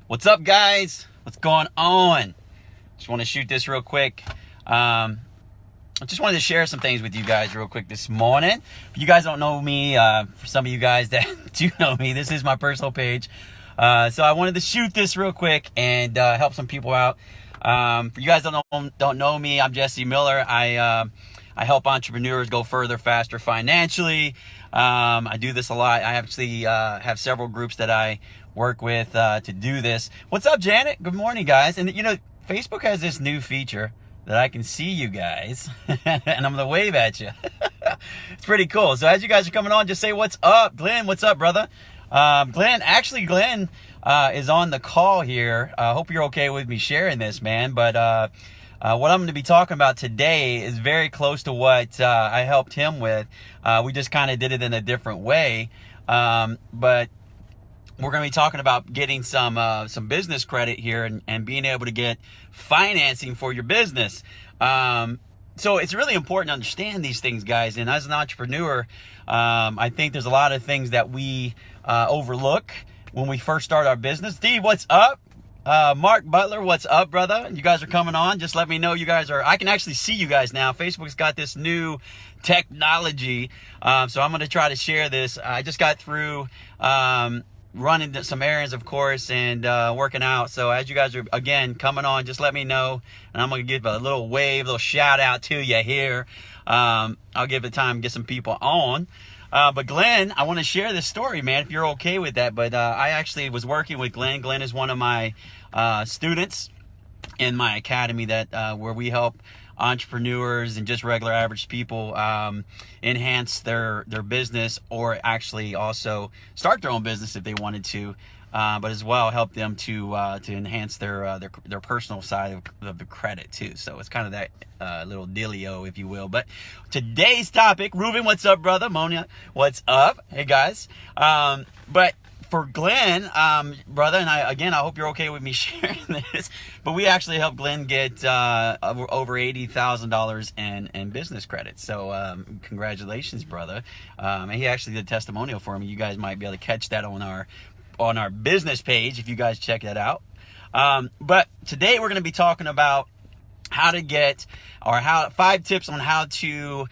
What's up, guys? What's going on? Just want to shoot this real quick. I just wanted to share some things with you guys real quick this morning. If you guys don't know me, for some of you guys that do know me, this is my personal page. So I wanted to shoot this real quick and help some people out. For you guys that don't know me, I'm Jesse Miller. I help entrepreneurs go further, faster financially. I do this a lot. I actually have several groups that I work with to do this. What's up, Janet? Good morning, guys. And you know, Facebook has this new feature that I can see you guys and I'm gonna wave at you. It's pretty cool. So as you guys are coming on, just say what's up. Glenn, what's up, brother? Glenn is on the call here. Hope you're okay with me sharing this, man. But what I'm going to be talking about today is very close to what I helped him with. We just kind of did it in a different way. But we're going to be talking about getting some business credit here and being able to get financing for your business. So it's really important to understand these things, guys. And as an entrepreneur, I think there's a lot of things that we overlook when we first start our business. Steve, what's up? Mark Butler, what's up, brother? You guys are coming on. Just let me know you guys are. I can actually see you guys now. Facebook's got this new technology. So I'm going to try to share this. I just got through running some errands, of course, and working out. So as you guys are, again, coming on, just let me know. And I'm going to give a little wave, a little shout out to you here. I'll give it time to get some people on. But Glenn, I want to share this story, man, if you're okay with that. But I actually was working with Glenn. Glenn is one of my students in my academy that where we help entrepreneurs and just regular average people enhance their business, or actually also start their own business if they wanted to, but as well help them to enhance their personal side of the credit too. So it's kind of that little dealio, if you will. But today's topic, Ruben, what's up, brother? Mona, what's up? Hey guys. But for Glenn, brother, and I hope you're okay with me sharing this, but we actually helped Glenn get over $80,000 in business credit. So congratulations, brother. And he actually did a testimonial for me. You guys might be able to catch that on our business page if you guys check that out. But today we're going to be talking about how to get, or 5 tips on how to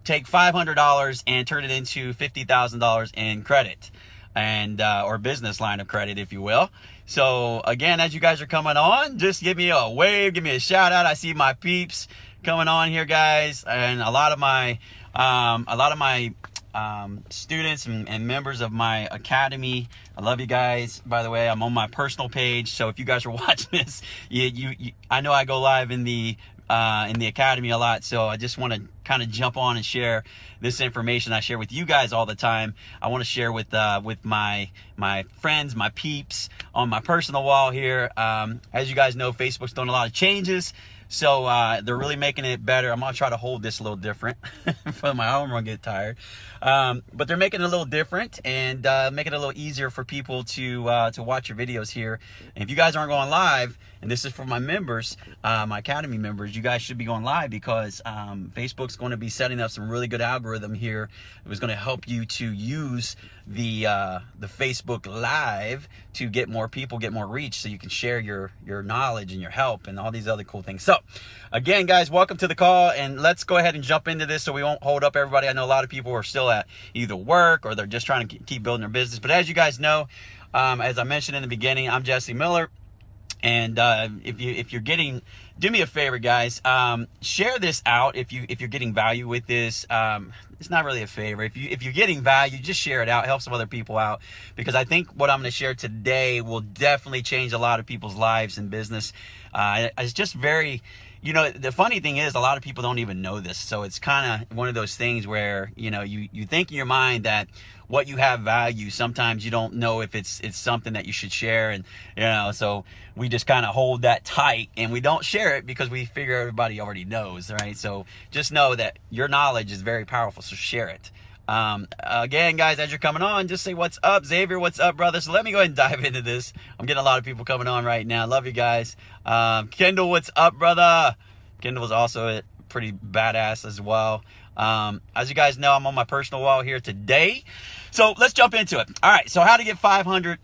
take $500 and turn it into $50,000 in credit, and or business line of credit, if you will. So again, as you guys are coming on, just give me a wave, give me a shout out. I see my peeps coming on here, guys, and a lot of my students and members of my academy. I love you guys. By the way, I'm on my personal page, so if you guys are watching this, I know I go live in the academy a lot, so I just want to kind of jump on and share this information I share with you guys all the time. I want to share with my friends, my peeps on my personal wall here. As you guys know, Facebook's doing a lot of changes, so they're really making it better. I'm gonna try to hold this a little different for my arm won't get tired. But they're making it a little different and making it a little easier for people to watch your videos here. And if you guys aren't going live, and this is for my members, my academy members, you guys should be going live, because Facebook's going to be setting up some really good algorithm here. It was going to help you to use the Facebook Live to get more people, get more reach, so you can share your knowledge and your help and all these other cool things. So again, guys, welcome to the call, and let's go ahead and jump into this so we won't hold up everybody. I know a lot of people are still at either work or they're just trying to keep building their business. But as you guys know, as I mentioned in the beginning, I'm Jesse Miller. And if you're getting, do me a favor, guys, share this out if you're getting value with this. It's not really a favor. If you're getting value, just share it out, help some other people out, because I think what I'm going to share today will definitely change a lot of people's lives and business. It's just very, you know, the funny thing is a lot of people don't even know this. So it's kind of one of those things where, you know, you think in your mind that what you have value, sometimes you don't know if it's something that you should share. And, you know, so we just kind of hold that tight and we don't share it because we figure everybody already knows, right? So just know that your knowledge is very powerful. So share it. Again, guys, as you're coming on, just say what's up. Xavier, what's up, brother? So let me go ahead and dive into this. I'm getting a lot of people coming on right now. Love you guys. Kendall, what's up, brother? Kendall is also pretty badass as well. As you guys know, I'm on my personal wall here today. So let's jump into it. All right. So how to get $500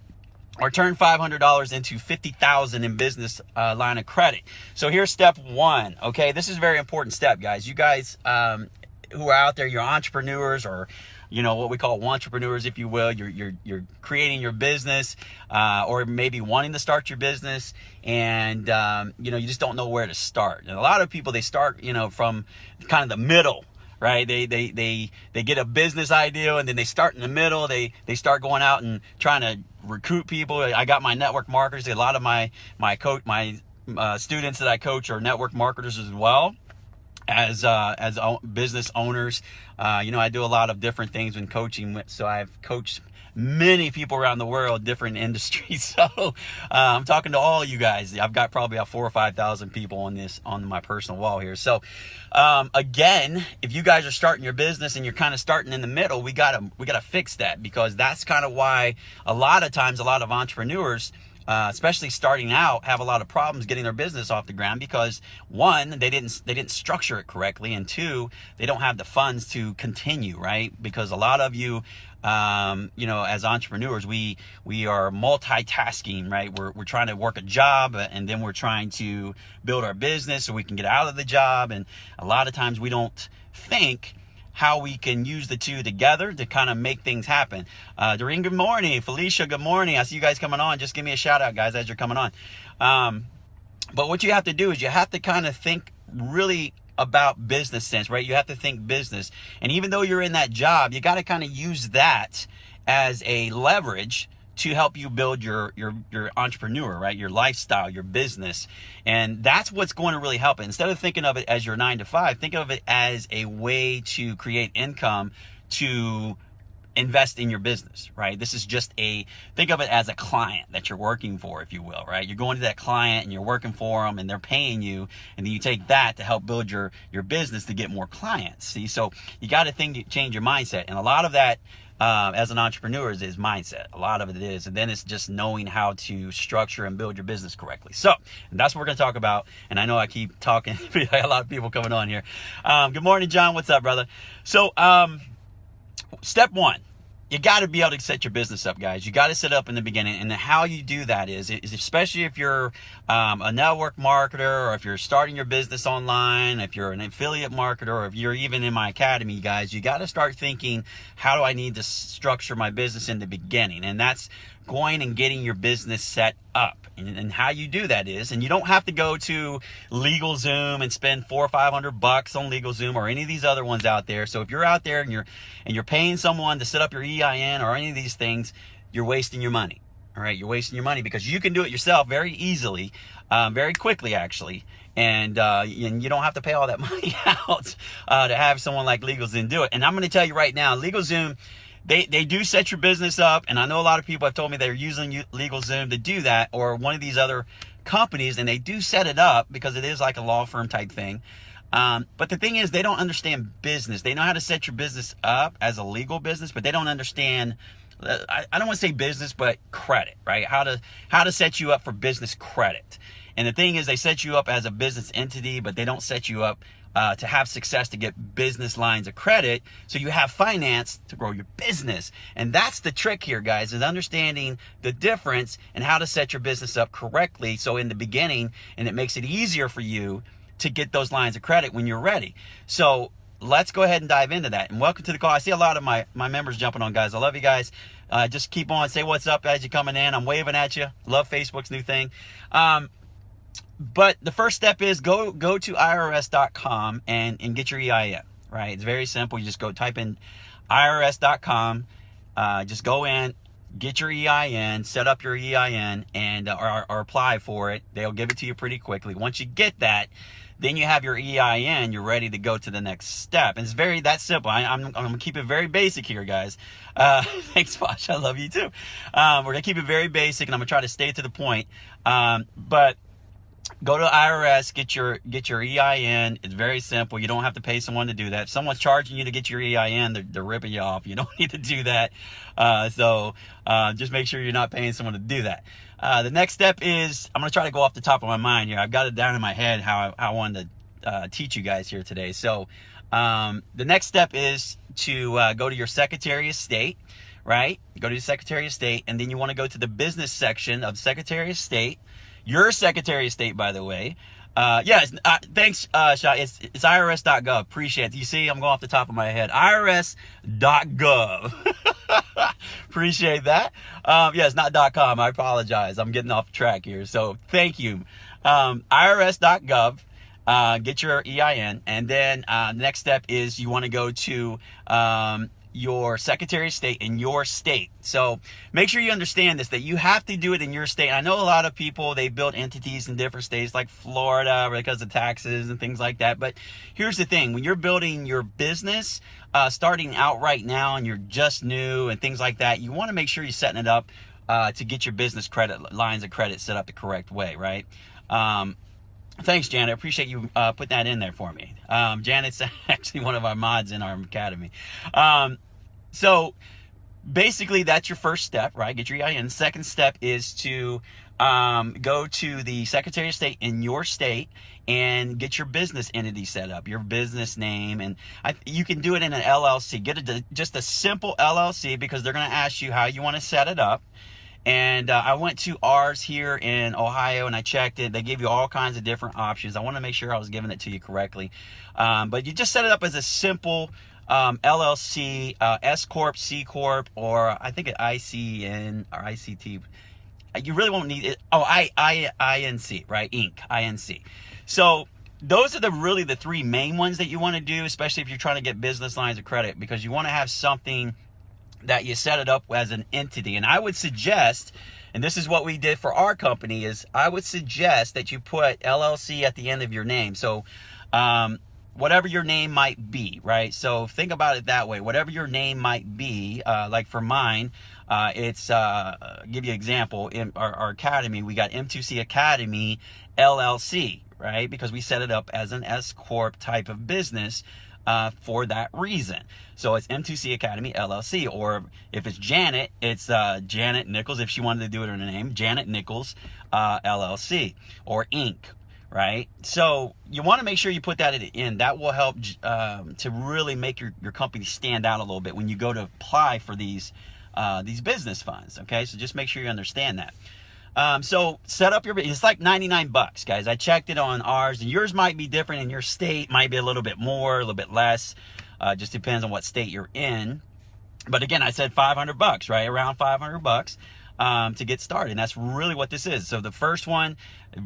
or turn $500 into $50,000 in business line of credit. So here's step one. Okay, this is a very important step, guys. You guys who are out there, you're entrepreneurs, or what we call entrepreneurs, if you will. You're creating your business, or maybe wanting to start your business, and you just don't know where to start. And a lot of people, they start from kind of the middle. Right? They get a business idea, and then they start in the middle. They start going out and trying to recruit people. I got my network marketers. A lot of my students that I coach are network marketers as well as business owners. I do a lot of different things when coaching. So I've coached many people around the world, different industries. So I'm talking to all you guys. I've got probably about 4,000 or 5,000 people on my personal wall here. So again, if you guys are starting your business and you're kind of starting in the middle, we gotta fix that, because that's kind of why a lot of times a lot of entrepreneurs, especially starting out, have a lot of problems getting their business off the ground, because one, they didn't structure it correctly, and two, they don't have the funds to continue, right? Because a lot of you, as entrepreneurs, we are multitasking, right? We're trying to work a job, and then we're trying to build our business so we can get out of the job, and a lot of times we don't think how we can use the two together to kind of make things happen. Doreen, good morning. Felicia, good morning. I see you guys coming on. Just give me a shout out, guys, as you're coming on. But what you have to do is you have to kind of think really about business sense, right? You have to think business. And even though you're in that job, you got to kind of use that as a leverage to help you build your entrepreneur, right? Your lifestyle, your business. And that's what's going to really help it. Instead of thinking of it as your 9 to 5, think of it as a way to create income to invest in your business, right? This is just think of it as a client that you're working for, if you will, right? You're going to that client and you're working for them, and they're paying you, and then you take that to help build your business to get more clients. See, so you got to change your mindset. And a lot of that, as an entrepreneur, is mindset. A lot of it is. And then it's just knowing how to structure and build your business correctly. So that's what we're going to talk about. And I know I keep talking. A lot of people coming on here. Good morning, John. What's up, brother? So step one, you got to be able to set your business up, guys. You got to set up in the beginning. And how you do that is especially if you're a network marketer, or if you're starting your business online, if you're an affiliate marketer, or if you're even in my academy, guys, you got to start thinking, how do I need to structure my business in the beginning? And that's going and getting your business set up. And how you do that is, and you don't have to go to LegalZoom and spend $400 or $500 on LegalZoom or any of these other ones out there. So if you're out there and you're paying someone to set up your EIN or any of these things, you're wasting your money. All right, you're wasting your money, because you can do it yourself very easily, very quickly actually, and you don't have to pay all that money out to have someone like LegalZoom do it. And I'm going to tell you right now, LegalZoom, They do set your business up, and I know a lot of people have told me they're using LegalZoom to do that, or one of these other companies, and they do set it up because it is like a law firm type thing. But the thing is, they don't understand business. They know how to set your business up as a legal business, but they don't understand, I don't want to say business, but credit, right? How to set you up for business credit. And the thing is, they set you up as a business entity, but they don't set you up to have success, to get business lines of credit, so you have finance to grow your business. And that's the trick here, guys, is understanding the difference and how to set your business up correctly, so in the beginning, and it makes it easier for you to get those lines of credit when you're ready. So let's go ahead and dive into that. And welcome to the call. I see a lot of my members jumping on, guys. I love you guys. Just keep on, say what's up as you're coming in. I'm waving at you. Love Facebook's new thing. But the first step is go to IRS.com and get your EIN, right? It's very simple. You just go type in IRS.com, just go in, get your EIN, set up your EIN, and or apply for it. They'll give it to you pretty quickly. Once you get that, then you have your EIN, you're ready to go to the next step. And it's very that simple. I'm going to keep it very basic here, guys. Thanks, Fosh. I love you too. We're going to keep it very basic, and I'm going to try to stay to the point. But go to IRS, get your EIN. It's very simple. You don't have to pay someone to do that. If someone's charging you to get your EIN, they're ripping you off. You don't need to do that. So just make sure you're not paying someone to do that. The next step is, I'm going to try to go off the top of my mind here. I've got it down in my head how I wanted to teach you guys here today. So the next step is to go to your Secretary of State, right? You go to the Secretary of State, and then you want to go to the business section of Secretary of State. Your Secretary of State, by the way. Thanks, Shah. It's irs.gov. Appreciate it. You see, I'm going off the top of my head. irs.gov. Appreciate that. It's not .com. I apologize. I'm getting off track here. So thank you. irs.gov. Get your EIN. And then the next step is you want to go to your Secretary of State in your state. So make sure you understand this, that you have to do it in your state. I know a lot of people, they build entities in different states like Florida because of taxes and things like that. But here's the thing, when you're building your business, starting out right now and you're just new and things like that, you want to make sure you're setting it up to get your business credit lines of credit set up the correct way, right? Thanks, Janet. I appreciate you putting that in there for me. Janet's actually one of our mods in our academy. So basically, that's your first step, right? Get your EIN. Second step is to go to the Secretary of State in your state and get your business entity set up, your business name. And you can do it in an LLC. Get just a simple LLC because they're going to ask you how you want to set it up. And I went to ours here in Ohio and I checked it. They give you all kinds of different options. I want to make sure I was giving it to you correctly. But you just set it up as a simple LLC, S Corp, C Corp, or I think an ICN or ICT. You really won't need it. Oh, INC, right? INC. So those are really the three main ones that you want to do, especially if you're trying to get business lines of credit, because you want to have something that you set it up as an entity. And I would suggest, and this is what we did for our company, is I would suggest that you put LLC at the end of your name. So whatever your name might be, right? So think about it that way. Whatever your name might be, like for mine, it's, give you an example, in our academy, we got M2C Academy LLC, right? Because we set it up as an S Corp type of business for that reason. So it's M2C Academy LLC, or if it's Janet, it's Janet Nichols, if she wanted to do it in her name, Janet Nichols LLC, or Inc., right? So you want to make sure you put that in. That will help to really make your company stand out a little bit when you go to apply for these business funds, okay? So just make sure you understand that. So set up it's like $99, guys. I checked it on ours, and yours might be different in your state, might be a little bit more, a little bit less. Just depends on what state you're in. But again, I said $500, right? Around $500 to get started. And that's really what this is. So the first one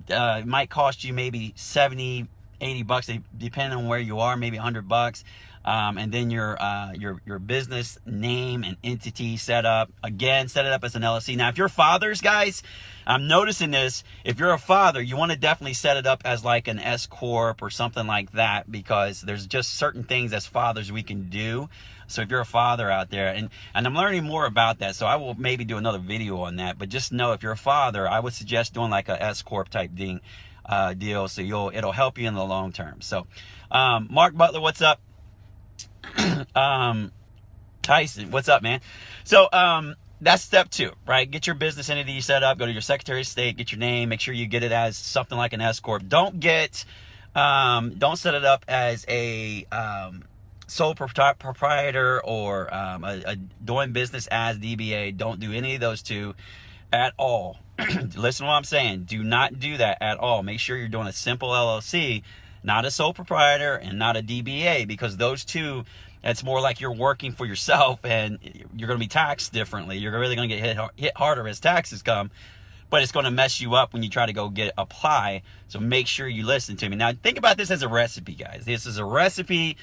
might cost you maybe $70, $80, depending on where you are, maybe $100. And then your business name and entity set up. Again, set it up as an LLC. Now, if you're fathers, guys, I'm noticing this. If you're a father, you want to definitely set it up as like an S Corp or something like that, because there's just certain things as fathers we can do. So if you're a father out there, and I'm learning more about that, so I will maybe do another video on that. But just know, if you're a father, I would suggest doing like a S Corp type deal, so it'll help you in the long term. So Mark Butler, what's up? Tyson, what's up, man? So that's step 2, right? Get your business entity set up, go to your Secretary of State, get your name, make sure you get it as something like an S Corp. Don't set it up as a sole proprietor or doing business as DBA. Don't do any of those two at all. Listen to what I'm saying. Do not do that at all. Make sure you're doing a simple LLC, not a sole proprietor and not a DBA, because those two, it's more like you're working for yourself and you're going to be taxed differently. You're really going to get hit harder as taxes come, but it's going to mess you up when you try to go apply. So make sure you listen to me. Now, think about this as a recipe, guys. This is a recipe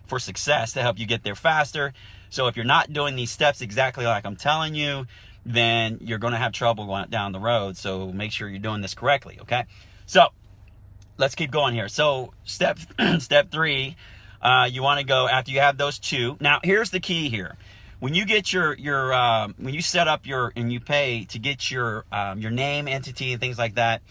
for success to help you get there faster. So if you're not doing these steps exactly like I'm telling you, then you're going to have trouble going down the road. So make sure you're doing this correctly, okay? So let's keep going here. So step 3, you want to go after you have those two. Now, here's the key here. When you get when you set up and you pay to get your name, entity, and things like that,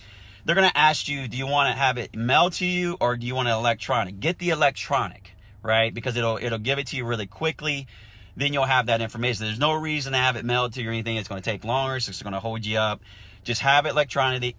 they're going to ask you, do you want to have it mailed to you or do you want it electronic? Get the electronic, right? Because it'll give it to you really quickly. Then you'll have that information. There's no reason to have it mailed to you or anything. It's going to take longer, so it's going to hold you up. Just have it electronic,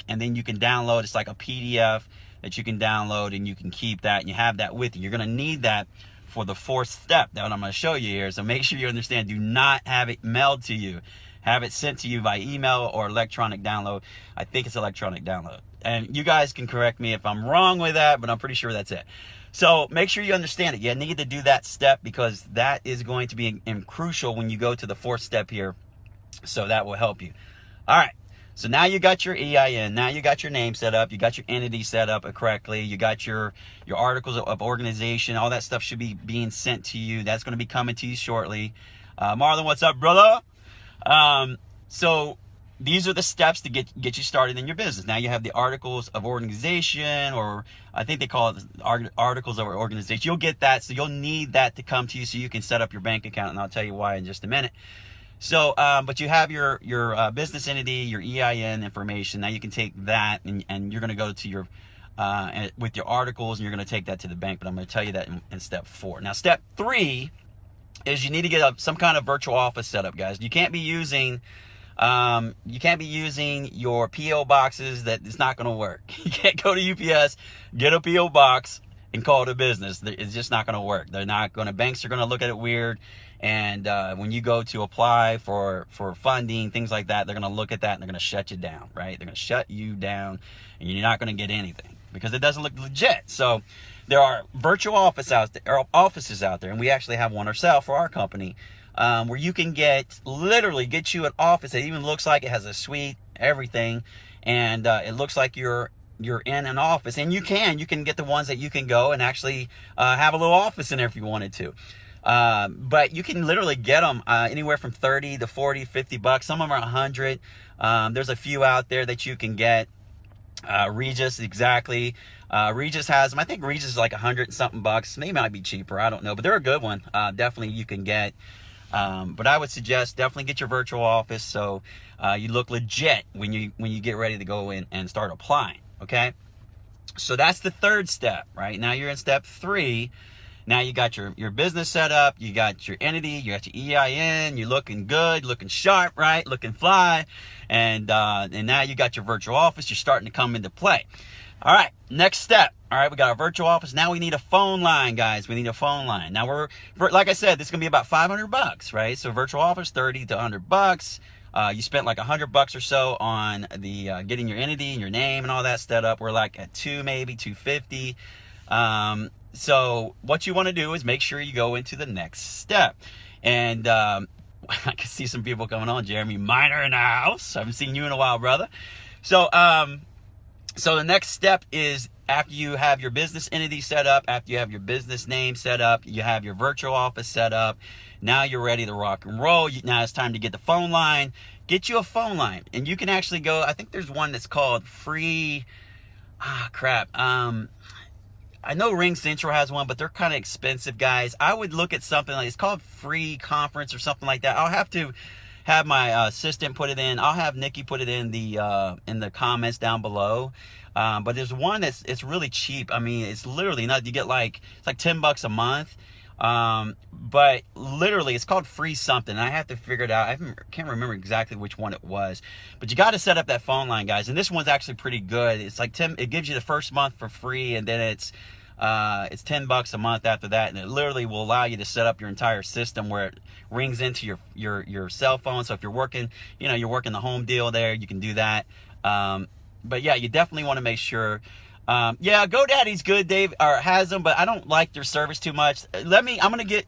and then you can download. It's like a PDF that you can download, and you can keep that, and you have that with you. You're going to need that for the fourth step that I'm going to show you here. So make sure you understand, do not have it mailed to you. Have it sent to you by email or electronic download. I think it's electronic download. And you guys can correct me if I'm wrong with that, but I'm pretty sure that's it. So make sure you understand it. You need to do that step because that is going to be crucial when you go to the fourth step here. So that will help you. All right. So now you got your EIN. Now you got your name set up. You got your entity set up correctly. You got your articles of organization. All that stuff should be being sent to you. That's going to be coming to you shortly. Marlon, what's up, brother? So these are the steps to get you started in your business. Now you have the articles of organization, or I think they call it articles of organization. You'll get that. So you'll need that to come to you so you can set up your bank account. And I'll tell you why in just a minute. So, but you have your business entity, your EIN information. Now you can take that and you're going to go to your, with your articles, and you're going to take that to the bank. But I'm going to tell you that in step 4. Now, step 3 is you need to get some kind of virtual office set up, guys. You can't be using your PO boxes. That it's not going to work. You can't go to UPS, get a PO box, and call it a business. It's just not going to work. Banks are going to look at it weird. And when you go to apply for funding, things like that, they're going to look at that and they're going to shut you down, right? They're going to shut you down and you're not going to get anything because it doesn't look legit. So there are virtual offices out there, and we actually have one ourselves for our company, where you can literally get you an office that even looks like it has a suite, everything, and it looks like you're in an office. And you can get the ones that you can go and actually have a little office in there if you wanted to. But you can literally get them anywhere from 30 to 40, 50 bucks. Some of them are 100. There's a few out there that you can get. Regis, exactly. Regis has them. I think Regis is like 100 and something bucks. They might be cheaper. I don't know, but they're a good one. Definitely you can get. But I would suggest definitely get your virtual office so you look legit when you get ready to go in and start applying. Okay. So that's the third step, right? Now you're in step 3. Now you got your business set up, you got your entity, you got your EIN, you're looking good, looking sharp, right? Looking fly. And now you got your virtual office, you're starting to come into play. All right, next step. All right, we got our virtual office. Now we need a phone line, guys. We need a phone line. Now like I said, this is gonna be about 500 bucks, right? So virtual office, 30 to 100 bucks. You spent like 100 bucks or so on the getting your entity and your name and all that set up. We're like at maybe 250. So what you want to do is make sure you go into the next step. And I can see some people coming on. Jeremy Miner in the house. I haven't seen you in a while, brother. So so the next step is after you have your business entity set up, after you have your business name set up, you have your virtual office set up. Now you're ready to rock and roll. Now it's time to get the phone line. Get you a phone line. And you can actually go, I think there's one that's called free. I know Ring Central has one, but they're kind of expensive, guys. I would look at something like, it's called Free Conference or something like that. I'll have to have my assistant put it in. I'll have Nikki put it in the comments down below. But there's one it's really cheap. I mean, it's literally not, you get it's like 10 bucks a month. But literally it's called Free something. I have to figure it out. I can't remember exactly which one it was, but you got to set up that phone line, guys. And this one's actually pretty good. It's like it gives you the first month for free, and then it's 10 bucks a month after that. And it literally will allow you to set up your entire system where it rings into your cell phone. So if you're working, you're working the home deal there, you can do that. But yeah, you definitely want to make sure. Yeah, GoDaddy's good, Dave, or has them, but I don't like their service too much. I'm going to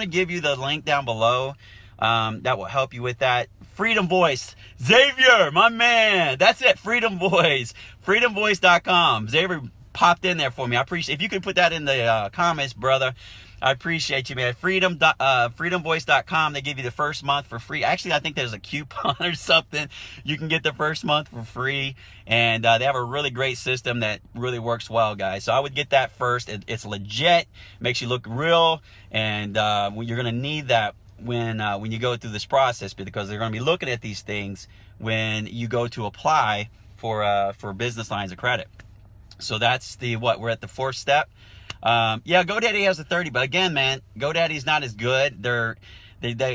give you the link down below. That will help you with that. Freedom Voice, Xavier, my man. That's it. Freedom Voice, freedomvoice.com. Xavier popped in there for me. I appreciate if you could put that in the comments, brother. I appreciate you, man. Freedomvoice.com. They give you the first month for free. Actually, I think there's a coupon or something. You can get the first month for free. And they have a really great system that really works well, guys. So I would get that first. It's legit. Makes you look real. And you're going to need that when you go through this process, because they're going to be looking at these things when you go to apply for business lines of credit. So that's we're at the fourth step. Yeah, GoDaddy has a 30, but again, man, GoDaddy's not as good. They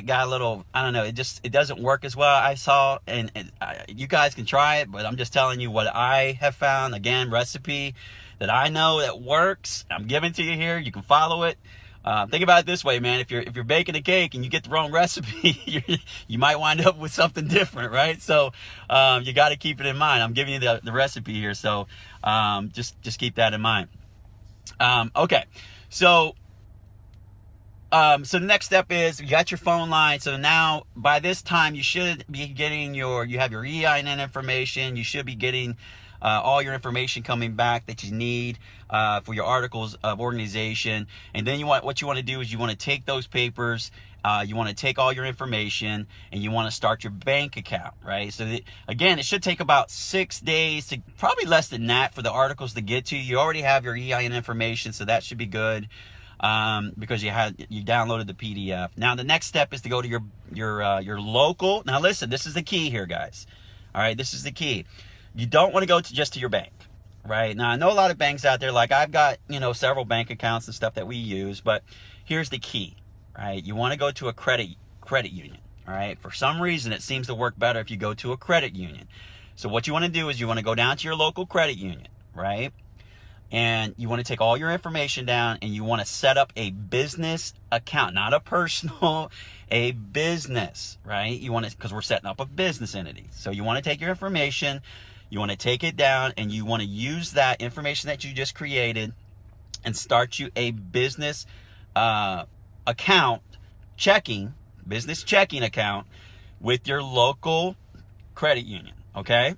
got a little, I don't know, it doesn't work as well. I saw, and you guys can try it, but I'm just telling you what I have found. Again, recipe that I know that works. I'm giving to you here. You can follow it. Think about it this way, man. If you're baking a cake and you get the wrong recipe, you might wind up with something different, right? So you got to keep it in mind. I'm giving you the recipe here, so just keep that in mind. Okay, so the next step is you got your phone line. So now by this time you should be getting you have your EIN information. You should be getting all your information coming back that you need for your articles of organization. And then what you want to do is you want to take those papers, you want to take all your information, and you want to start your bank account, right? So again, it should take about 6 days to probably less than that for the articles to get to you. You already have your EIN information, so that should be good. Because you downloaded the PDF. Now the next step is to go to your local. Now listen, this is the key here, guys. All right, this is the key. You don't want to go just to your bank, right? Now I know a lot of banks out there. Like I've got several bank accounts and stuff that we use, but here's the key, right? You want to go to a credit union. All right. For some reason, it seems to work better if you go to a credit union. So what you want to do is you want to go down to your local credit union, right? And you want to take all your information down and you want to set up a business account, not a personal, a business, right? You want to, because we're setting up a business entity. So you want to take your information, you want to take it down, and you want to use that information that you just created and start you a business account, business checking account with your local credit union, okay?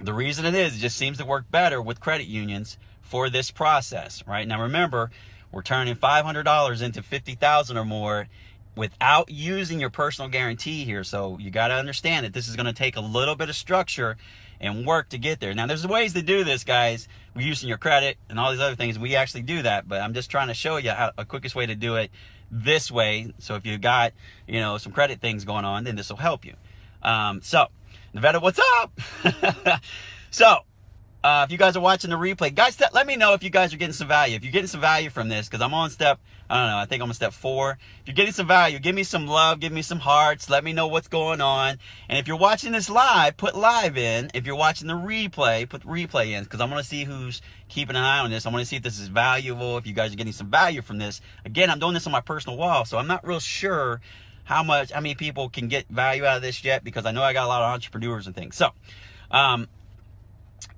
The reason it just seems to work better with credit unions for this process, right? Now remember, we're turning $500 into $50,000 or more without using your personal guarantee here. So you got to understand that this is going to take a little bit of structure and work to get there. Now there's ways to do this, guys. We're using your credit and all these other things. We actually do that, but I'm just trying to show you how a quickest way to do it this way. So if you've got, some credit things going on, then this will help you. So Nevada, what's up? So, if you guys are watching the replay, guys, let me know if you guys are getting some value. If you're getting some value from this, because I'm on I think I'm on step 4. If you're getting some value, give me some love, give me some hearts, let me know what's going on. And if you're watching this live, put live in. If you're watching the replay, put replay in, because I want to see who's keeping an eye on this. I want to see if this is valuable, if you guys are getting some value from this. Again, I'm doing this on my personal wall, so I'm not real sure how many people can get value out of this yet, because I know I got a lot of entrepreneurs and things. So,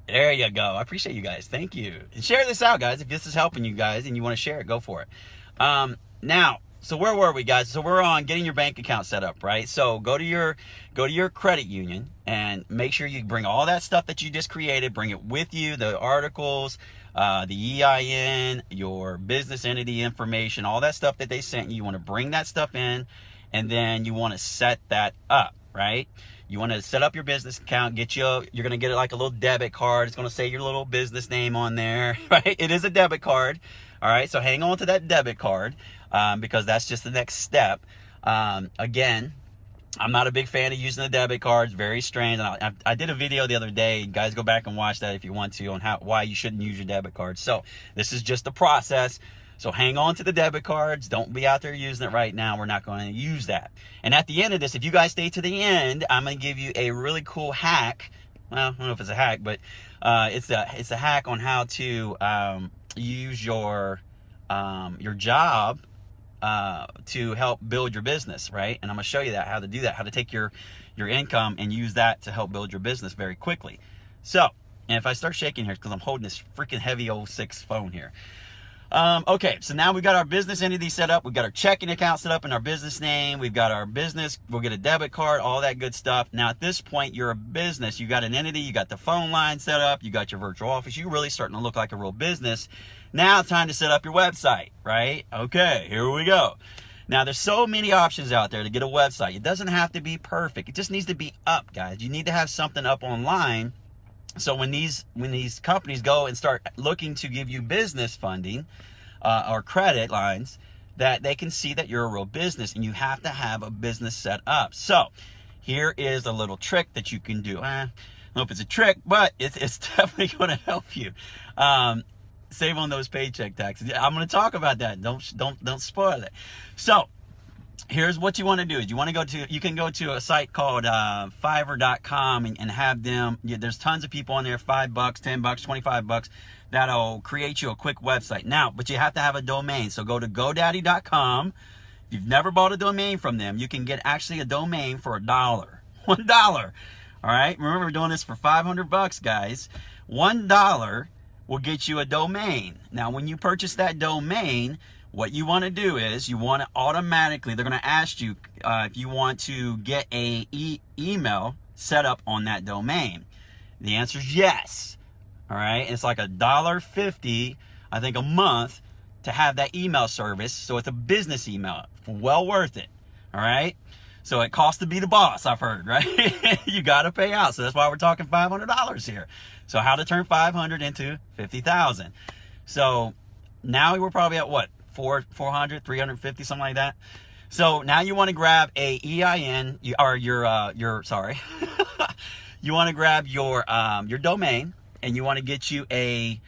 there you go. I appreciate you guys. Thank you. And share this out, guys. If this is helping you guys and you want to share it, go for it. Now, so where were we, guys? So we're on getting your bank account set up, right? So go to your credit union and make sure you bring all that stuff that you just created, bring it with you, the articles, the EIN, your business entity information, all that stuff that they sent you. You want to bring that stuff in, and then you want to set that up, right? You want to set up your business account, you're going to get it like a little debit card. It's going to say your little business name on there, right? It is a debit card. All right. So hang on to that debit card, because that's just the next step. Again, I'm not a big fan of using the debit cards. Very strange. And I did a video the other day. Guys, go back and watch that if you want to, on why you shouldn't use your debit card. So this is just the process. So hang on to the debit cards. Don't be out there using it right now. We're not going to use that. And at the end of this, if you guys stay to the end, I'm going to give you a really cool hack. Well, I don't know if it's a hack, but it's a hack on how to use your job to help build your business, right? And I'm going to show you how to do that, how to take your income and use that to help build your business very quickly. So, and if I start shaking here, because I'm holding this freaking heavy old 6 phone here. Okay, so now we've got our business entity set up. We've got our checking account set up in our business name. We've got our business. We'll get a debit card, all that good stuff. Now, at this point, you're a business. You got an entity. You got the phone line set up. You got your virtual office. You're really starting to look like a real business. Now it's time to set up your website, right? Okay, here we go. Now, there's so many options out there to get a website. It doesn't have to be perfect. It just needs to be up, guys. You need to have something up online. So when these companies go and start looking to give you business funding or credit lines, that they can see that you're a real business, and you have to have a business set up. So here is a little trick that you can do. I don't know if it's a trick, but it's definitely going to help you save on those paycheck taxes. I'm going to talk about that. Don't spoil it. So here's what you want to do. Is you can go to a site called Fiverr.com and have them, there's tons of people on there, $5, $10, $25, that'll create you a quick website. Now, but you have to have a domain. So go to GoDaddy.com. If you've never bought a domain from them, you can get actually a domain for $1. $1. All right. Remember, we're doing this for $500, guys. $1 will get you a domain. Now, when you purchase that domain, what you want to do is you want to automatically, they're going to ask you if you want to get a email set up on that domain. The answer is yes. All right. It's like $1.50, I think, a month to have that email service. So it's a business email. Well worth it. All right. So it costs to be the boss, I've heard, right? You got to pay out. So that's why we're talking $500 here. So how to turn 500 into 50,000. So now we're probably at what? 400, 350, something like that. So now you want to grab a EIN, or your sorry. You want to grab your domain, and you want to get you a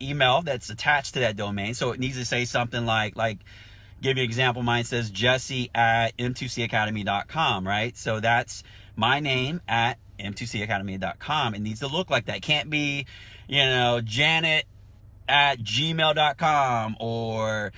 email that's attached to that domain. So it needs to say something like give you an example. Mine says Jesse@m2cacademy.com, right? So that's my name at m2cacademy.com. It needs to look like that. It can't be, Janet@gmail.com or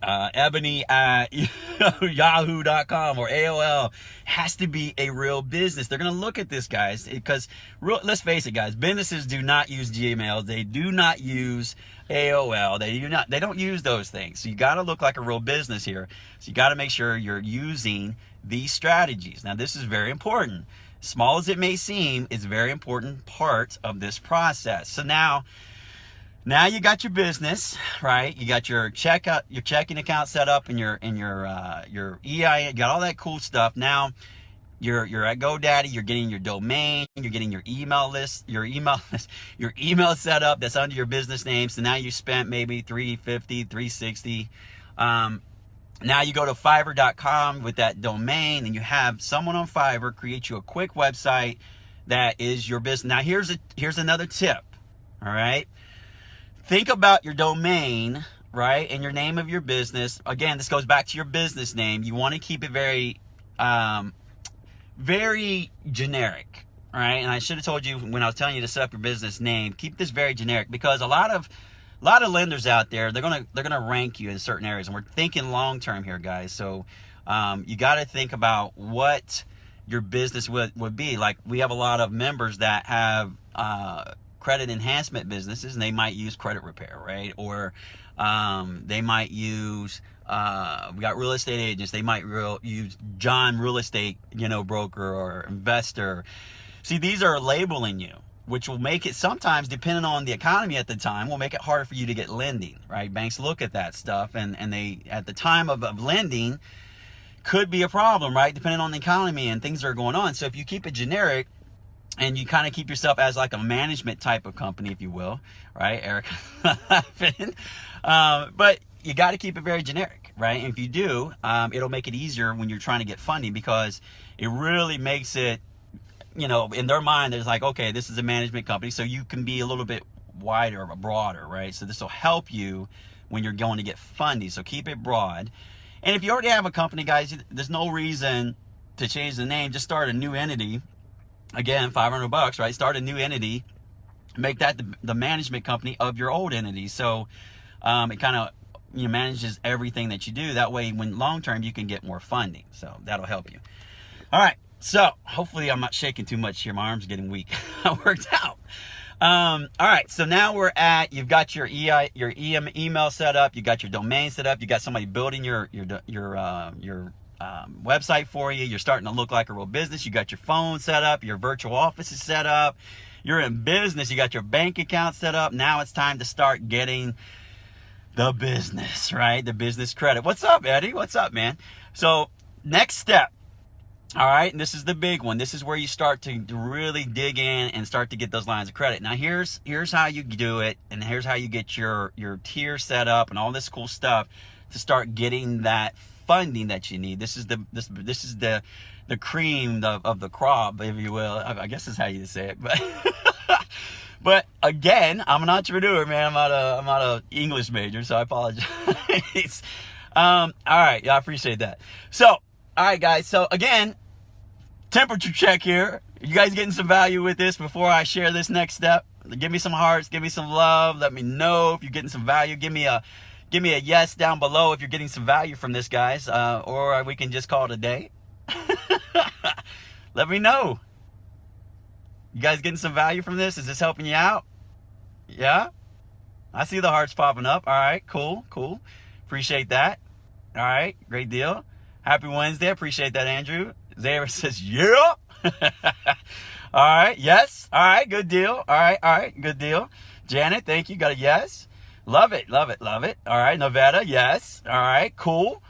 Ebony@yahoo.com or AOL. It has to be a real business. They're going to look at this, guys, because let's face it, guys, businesses do not use Gmails. They do not use AOL. They don't use those things. So you got to look like a real business here. So you got to make sure you're using these strategies. Now, this is very important. Small as it may seem, it's a very important part of this process. So now you got your business, right? You got your checking account set up, and your EIN, you got all that cool stuff. Now you're at GoDaddy, you're getting your domain, you're getting your email set up that's under your business name. So now you spent maybe $350, $360. Now you go to Fiverr.com with that domain, and you have someone on Fiverr create you a quick website that is your business. Now here's another tip. All right. Think about your domain, right, and your name of your business. Again, this goes back to your business name. You want to keep it very, very generic, right? And I should have told you when I was telling you to set up your business name, keep this very generic, because a lot of lenders out there, they're gonna rank you in certain areas, and we're thinking long term here, guys. So you got to think about what your business would be. Like, we have a lot of members that have credit enhancement businesses, and they might use credit repair, right? Or they might use we got real estate agents. They might use John Real Estate, broker or investor. See, these are labeling you, which will make it sometimes, depending on the economy at the time, will make it harder for you to get lending, right? Banks look at that stuff, and they, at the time of lending, could be a problem, right? Depending on the economy and things that are going on. So if you keep it generic, and you kind of keep yourself as like a management type of company, if you will, right, Eric? But you got to keep it very generic, right? And if you do, it'll make it easier when you're trying to get funding, because it really makes it, in their mind, there's like, okay, this is a management company, so you can be a little bit wider or broader, right? So this will help you when you're going to get funding. So keep it broad. And if you already have a company, guys, there's no reason to change the name. Just start a new entity. Again, $500, right? Start a new entity, make that the management company of your old entity. So it kind of manages everything that you do. That way, when long term, you can get more funding. So that'll help you. All right. So hopefully I'm not shaking too much here. My arm's getting weak. I worked out. All right. So now you've got your email set up. You got your domain set up. You got somebody building your website for you. You're starting to look like a real business. You got your phone set up, your virtual office is set up, you're in business, you got your bank account set up. Now it's time to start getting the business, right? The business credit. What's up, Eddie? What's up, man? So next step, all right, and this is the big one. This is where you start to really dig in and start to get those lines of credit. Now here's how you do it, and here's how you get your tier set up and all this cool stuff to start getting that funding that you need. This is the cream of the crop, if you will. I guess is how you say it. But again, I'm an entrepreneur, man. I'm not a English major, so I apologize. All right. Yeah, I appreciate that. So, all right, guys. So again, temperature check here. You guys getting some value with this before I share this next step? Give me some hearts. Give me some love. Let me know if you're getting some value. Give me a yes down below if you're getting some value from this, guys. Or we can just call it a day. Let me know. You guys getting some value from this? Is this helping you out? Yeah? I see the hearts popping up. All right, cool. Appreciate that. All right, great deal. Happy Wednesday. Appreciate that, Andrew. Zara says, yeah. All right, yes. All right, good deal. All right, good deal. Janet, thank you. Got a yes. Love it. All right, Nevada, yes. All right, cool.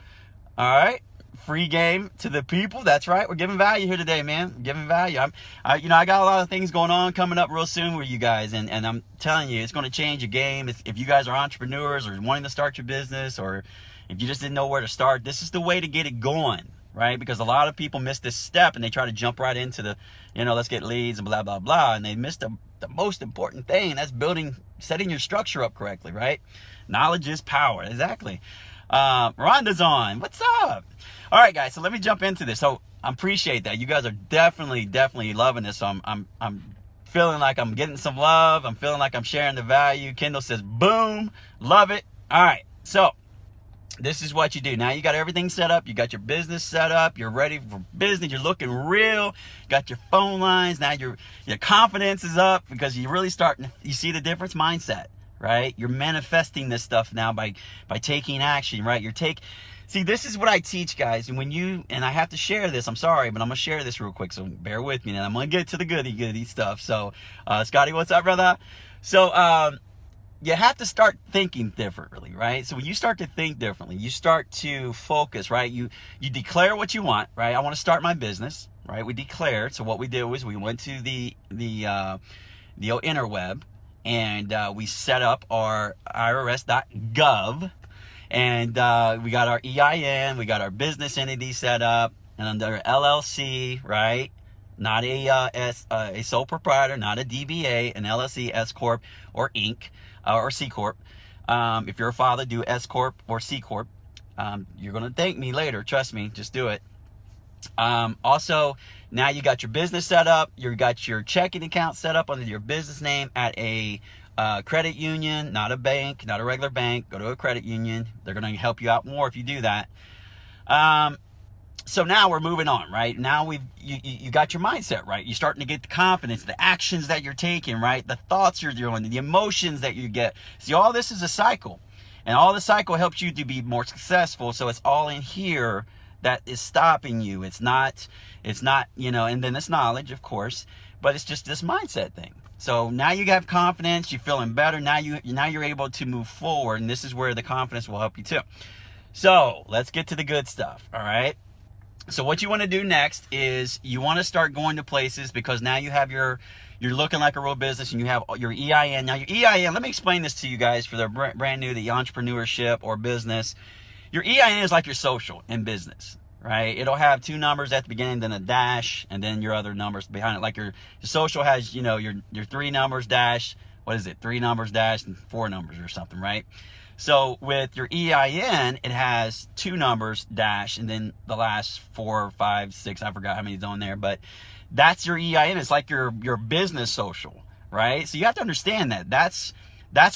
All right. Free game to the people. That's right. We're giving value here today, man. We're giving value. I got a lot of things going on coming up real soon with you guys, and I'm telling you, it's going to change your game. If you guys are entrepreneurs or wanting to start your business, or if you just didn't know where to start, this is the way to get it going, right? Because a lot of people miss this step and they try to jump right into the, let's get leads and blah, blah, blah, and they miss the most important thing, and that's setting your structure up correctly, right? Knowledge is power. Exactly. Rhonda's on. What's up? All right, guys. So let me jump into this. So I appreciate that. You guys are definitely loving this. So I'm feeling like I'm getting some love. I'm feeling like I'm sharing the value. Kendall says, boom, love it. All right. So this is what you do. Now you got everything set up. You got your business set up. You're ready for business. You're looking real. Got your phone lines. Now your confidence is up because you really you see the difference mindset. Right? You're manifesting this stuff now by taking action, right? See, this is what I teach, guys. And I have to share this. I'm sorry, but I'm going to share this real quick. So bear with me. And I'm going to get to the goody stuff. So, Scotty, what's up, brother? So, you have to start thinking differently, right? So when you start to think differently, you start to focus, right? You declare what you want, right? I want to start my business, right? We declared. So what we did was we went to the interweb, and we set up our irs.gov, and we got our EIN, we got our business entity set up, and under LLC, right? Not a sole proprietor, not a DBA, an LLC, S Corp, or Inc. Or C Corp. If you're a father, do S Corp or C Corp. You're gonna thank me later. Trust me, just do it. Also, now you got your business set up. You got your checking account set up under your business name at a credit union, not a bank, not a regular bank. Go to a credit union. They're going to help you out more if you do that. So now we're moving on, right? Now you got your mindset right. You're starting to get the confidence, the actions that you're taking, right? The thoughts you're doing, the emotions that you get. See, all this is a cycle, and all the cycle helps you to be more successful. So it's all in here that is stopping you. It's not, and then it's knowledge, of course, but it's just this mindset thing. So now you have confidence, you're feeling better. Now you're able to move forward, and this is where the confidence will help you too. So let's get to the good stuff. All right. So what you want to do next is you want to start going to places, because now you have you're looking like a real business, and you have your EIN. Now your EIN, let me explain this to you guys for the brand new, the entrepreneurship or business. Your EIN is like your social in business, right? It'll have 2 numbers at the beginning, then a dash, and then your other numbers behind it. Like your social has, your 3 numbers dash, 3 numbers dash and 4 numbers or something, right? So with your EIN, it has 2 numbers dash, and then the last 4, 5, 6, I forgot how many's on there, but that's your EIN. It's like your business social, right? So you have to understand that. That's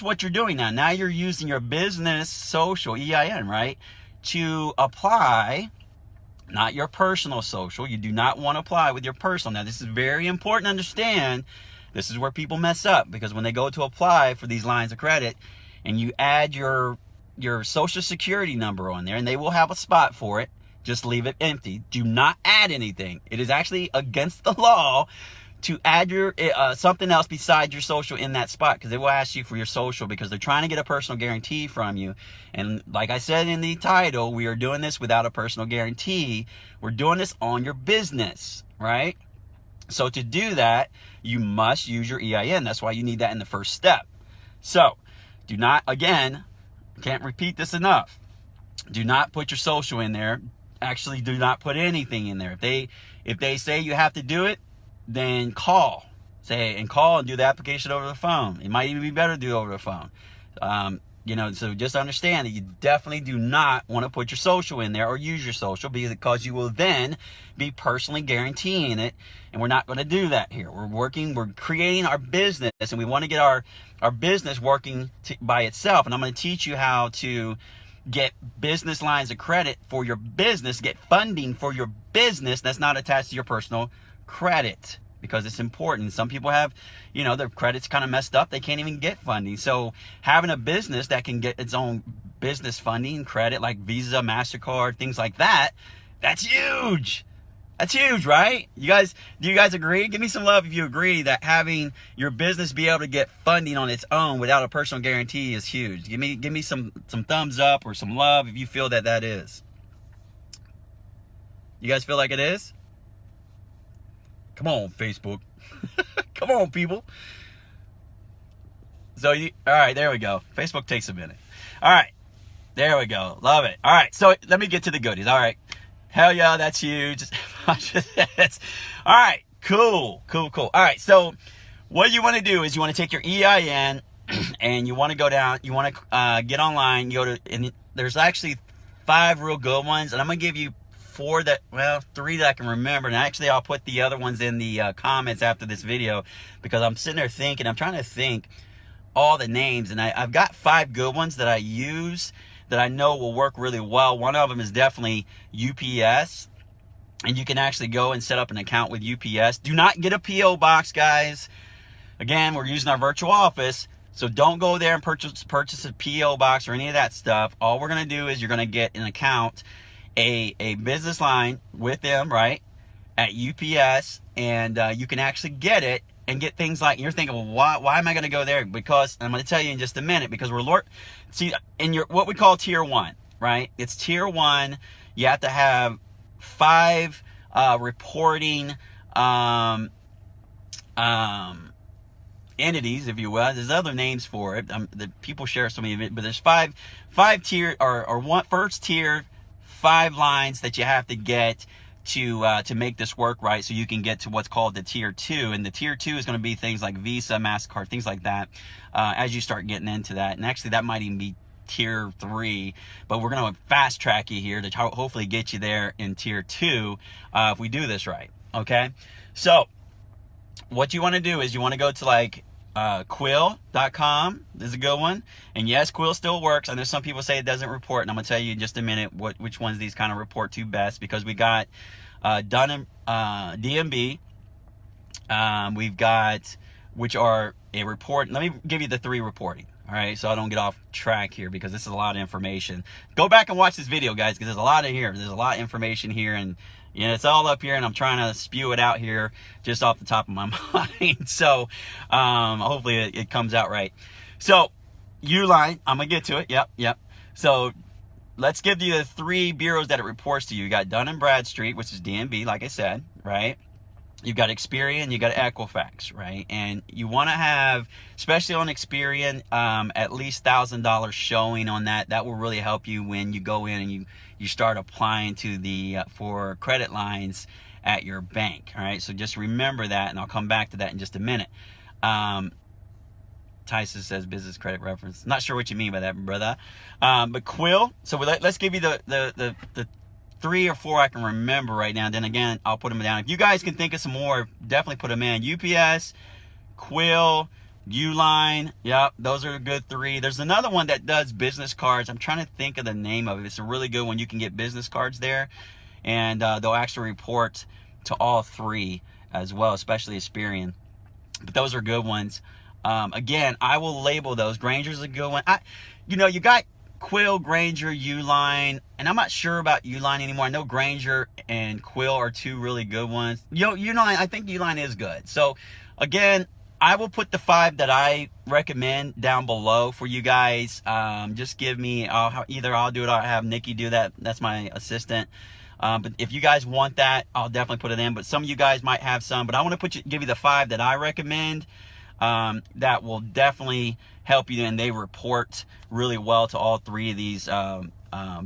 what you're doing now. Now you're using your business social, EIN, right, to apply, not your personal social. You do not want to apply with your personal. Now, this is very important to understand. This is where people mess up, because when they go to apply for these lines of credit and you add your social security number on there, and they will have a spot for it, just leave it empty. Do not add anything. It is actually against the law to add your something else besides your social in that spot, because they will ask you for your social, because they're trying to get a personal guarantee from you. And like I said in the title, we are doing this without a personal guarantee. We're doing this on your business, right? So to do that, you must use your EIN. That's why you need that in the first step. So do not, again, can't repeat this enough, do not put your social in there. Actually, do not put anything in there. If they say you have to do it, then call and do the application over the phone. It might even be better to do it over the phone. So just understand that you definitely do not want to put your social in there or use your social, because you will then be personally guaranteeing it. And we're not going to do that here. We're creating our business, and we want to get our business working by itself. And I'm going to teach you how to get business lines of credit for your business, get funding for your business that's not attached to your personal credit, because it's important. Some people have, their credit's kind of messed up. They can't even get funding. So having a business that can get its own business funding credit, like Visa, MasterCard, things like that, that's huge. That's huge, right? Do you guys agree? Give me some love if you agree that having your business be able to get funding on its own without a personal guarantee is huge. Give me some thumbs up or some love if you feel that is. You guys feel like it is? Come on, Facebook. Come on, people. All right, there we go. Facebook takes a minute. All right, there we go. Love it. All right, so let me get to the goodies. All right. Hell yeah, that's huge. All right, cool. All right, so what you want to do is you want to take your EIN and you want to go down. You want to get online. And there's actually 5 real good ones, and I'm gonna give you 3 that I can remember. And actually, I'll put the other ones in the comments after this video, because I'm sitting there thinking. I'm trying to think all the names, and I've got 5 good ones that I use that I know will work really well. One of them is definitely UPS, and you can actually go and set up an account with UPS. Do not get a PO box, guys. Again, we're using our virtual office, so don't go there and purchase a PO box or any of that stuff. All we're gonna do is you're gonna get an account, a business line with them, right, at UPS, and you can actually get it and get things like, you're thinking, well, why am I going to go there? Because I'm going to tell you in just a minute, because in what we call tier 1, right? It's tier 1. You have to have 5 reporting entities, if you will. There's other names for it. The people share some of it, but there's 5 tier or one first tier, 5 lines that you have to get to make this work right, so you can get to what's called the tier 2. And the tier 2 is going to be things like Visa, MasterCard, things like that, as you start getting into that. And actually, that might even be tier 3, but we're going to fast track you here to hopefully get you there in tier 2 if we do this right. Okay, so what you want to do is you want to go to like Quill.com is a good one. And yes, Quill still works. I know some people say it doesn't report, and I'm going to tell you in just a minute which ones these kind of report to best, because we got DMB. We've got, which are a report. Let me give you the 3 reporting. All right, so I don't get off track here, because this is a lot of information. Go back and watch this video, guys, because there's a lot in here. There's a lot of information here, and it's all up here, and I'm trying to spew it out here just off the top of my mind. So hopefully it comes out right. So Uline, I'm gonna get to it. Yep. So let's give you the 3 bureaus that it reports to you. You got Dun & Bradstreet, which is DMB, like I said, right? You've got Experian, you got Equifax, right? And you want to have, especially on Experian, at least $1,000 showing on that. That will really help you when you go in and you start applying to the for credit lines at your bank. All right, so just remember that, and I'll come back to that in just a minute. Tyson says business credit reference. Not sure what you mean by that, brother. But Quill. So let's give you the 3 or 4 I can remember right now. Then again, I'll put them down. If you guys can think of some more, definitely put them in. UPS, Quill, Uline. Yep, those are a good 3. There's another one that does business cards. I'm trying to think of the name of it. It's a really good one. You can get business cards there, and they'll actually report to all 3 as well, especially Experian. But those are good ones. Again, I will label those. Granger's a good one. You got Quill, Granger, Uline, and I'm not sure about Uline anymore. I know Granger and Quill are 2 really good ones. Uline, I think Uline is good. So again, I will put the 5 that I recommend down below for you guys. Just give me, either I'll do it or I'll have Nikki do that. That's my assistant. But if you guys want that, I'll definitely put it in. But some of you guys might have some, but I want to give you the 5 that I recommend. That will definitely help you, and they report really well to all 3 of these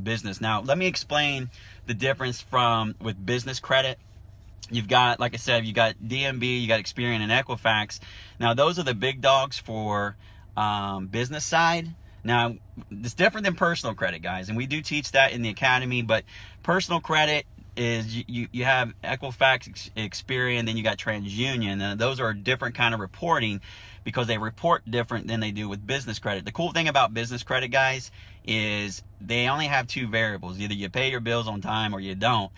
business. Now, let me explain the difference with business credit. You've got, like I said, you got DMB, you got Experian, and Equifax. Now, those are the big dogs for business side. Now, it's different than personal credit, guys, and we do teach that in the academy. But personal credit is you have Equifax, Experian, then you got TransUnion, and those are a different kind of reporting because they report different than they do with business credit. The cool thing about business credit, guys, is they only have two variables: either you pay your bills on time or you don't.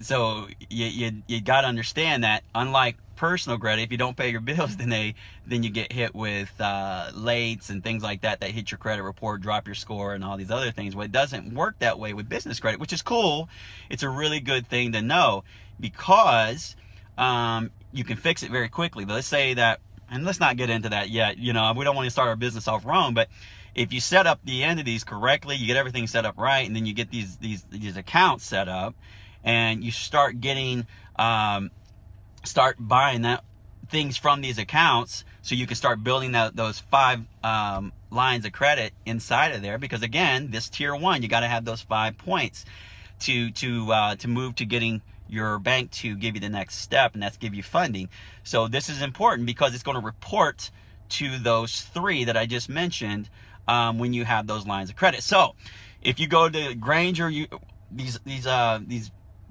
So you got to understand that, unlike personal credit, if you don't pay your bills, then you get hit with lates and things like that hit your credit report, drop your score, and all these other things. Well, it doesn't work that way with business credit, which is cool. It's a really good thing to know because you can fix it very quickly. Let's say that, and let's not get into that yet. We don't want to start our business off wrong, but if you set up the entities correctly, you get everything set up right, and then you get these accounts set up, and you start getting start buying that things from these accounts, so you can start building those 5 lines of credit inside of there. Because again, this tier 1, you got to have those 5 points to move to getting your bank to give you the next step, and that's give you funding. So this is important because it's going to report to those 3 that I just mentioned when you have those lines of credit. So if you go to Grainger, these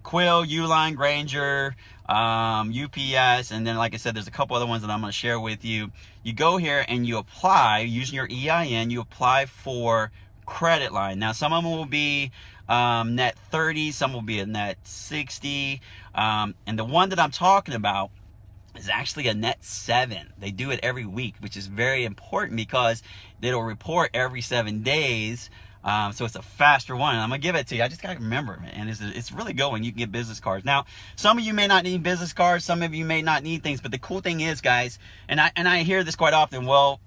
Quill, Uline, Grainger, UPS, and then, like I said, there's a couple other ones that I'm going to share with you. You go here and you apply using your EIN. You apply for credit line. Now, some of them will be net 30, some will be a net 60, and the one that I'm talking about is actually a net 7. They do it every week, which is very important because it'll report every 7 days. So it's a faster one, and I'm gonna give it to you. I just gotta remember it, and it's really good when you can get business cards. Now, some of you may not need business cards, some of you may not need things, but the cool thing is, guys, and I hear this quite often. Well,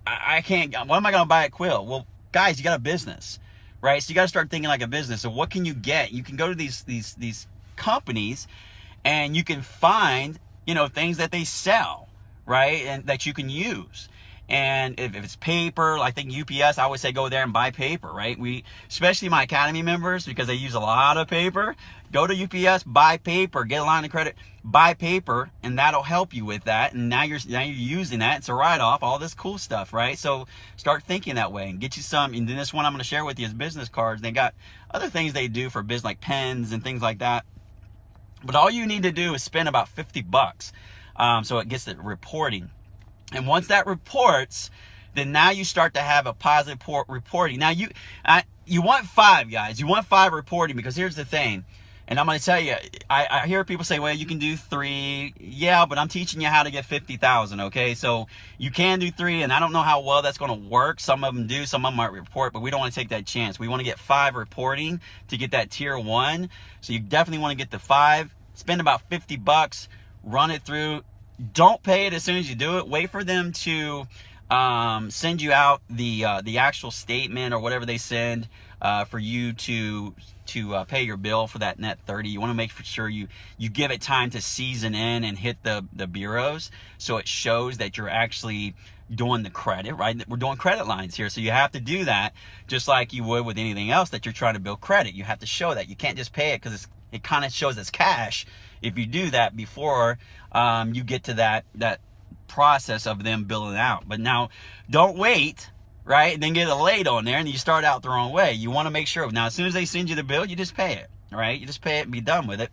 I can't. What am I gonna buy at Quill? Well, guys, you got a business, right? So you got to start thinking like a business. So what can you get? You can go to these companies, and you can find things that they sell, right, and that you can use. And if it's paper, I think UPS, I always say go there and buy paper, right? Especially my academy members, because they use a lot of paper, go to UPS, buy paper, get a line of credit, buy paper, and that'll help you with that. And now you're using that. It's a write-off, all this cool stuff, right? So start thinking that way and get you some. And then this one I'm going to share with you is business cards. They got other things they do for business, like pens and things like that. But all you need to do is spend about $50. So it gets the reporting. And once that reports, then now you start to have a positive reporting. Now you want 5, guys. You want 5 reporting, because here's the thing. And I'm going to tell you, I hear people say, well, you can do 3. Yeah, but I'm teaching you how to get 50,000, okay? So you can do 3, and I don't know how well that's going to work. Some of them do, some of them might report, but we don't want to take that chance. We want to get 5 reporting to get that tier 1. So you definitely want to get the 5. Spend about $50, run it through. Don't pay it as soon as you do it. Wait for them to send you out the actual statement or whatever they send for you to pay your bill for that net 30. You want to make sure you give it time to season in and hit the bureaus, so it shows that you're actually doing the credit, right? We're doing credit lines here, so you have to do that just like you would with anything else that you're trying to build credit. You have to show that. You can't just pay it because it kind of shows as cash if you do that before you get to that process of them billing out. But now, don't wait, right, and then get a late on there and you start out the wrong way. You want to make sure. Now, as soon as they send you the bill, you just pay it, right? You just pay it and be done with it,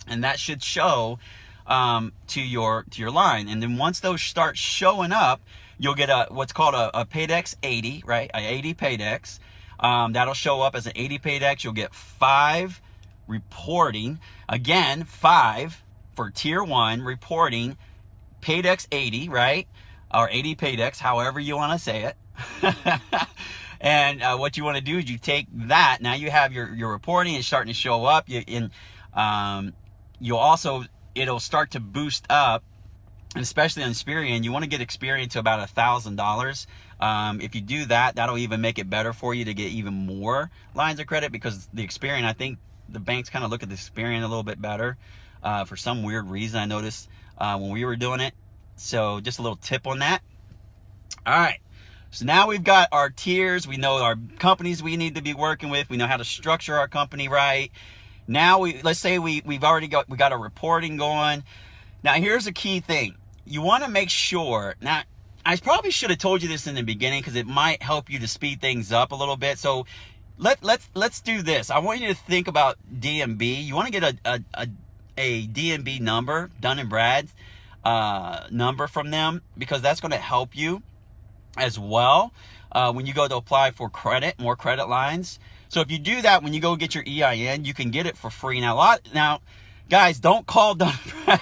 and that should show to your line. And then once those start showing up, you'll get what's called a Paydex 80, right? A 80 Paydex. That'll show up as an 80 Paydex. You'll get 5 reporting. Again, 5 for tier 1 reporting, Paydex 80, right? Or 80 Paydex, however you want to say it. And what you want to do is you take that. Now you have your reporting is starting to show up. You'll also, it'll start to boost up, and especially on Experian, you want to get Experian to about $1,000. If you do that, that'll even make it better for you to get even more lines of credit, because the Experian, I think the banks kind of look at the Experian a little bit better for some weird reason. I noticed when we were doing it. So just a little tip on that. All right. So now we've got our tiers. We know our companies we need to be working with. We know how to structure our company right. Now let's say we've already got a reporting going. Now here's a key thing. You want to make sure, now I probably should have told you this in the beginning because it might help you to speed things up a little bit. So let's do this. I want you to think about DNB. You want to get a DNB number, Dun & Brad's number from them, because that's going to help you as well when you go to apply for more credit lines. So if you do that, when you go get your EIN, you can get it for free. Now, guys, don't call Dun & Brad.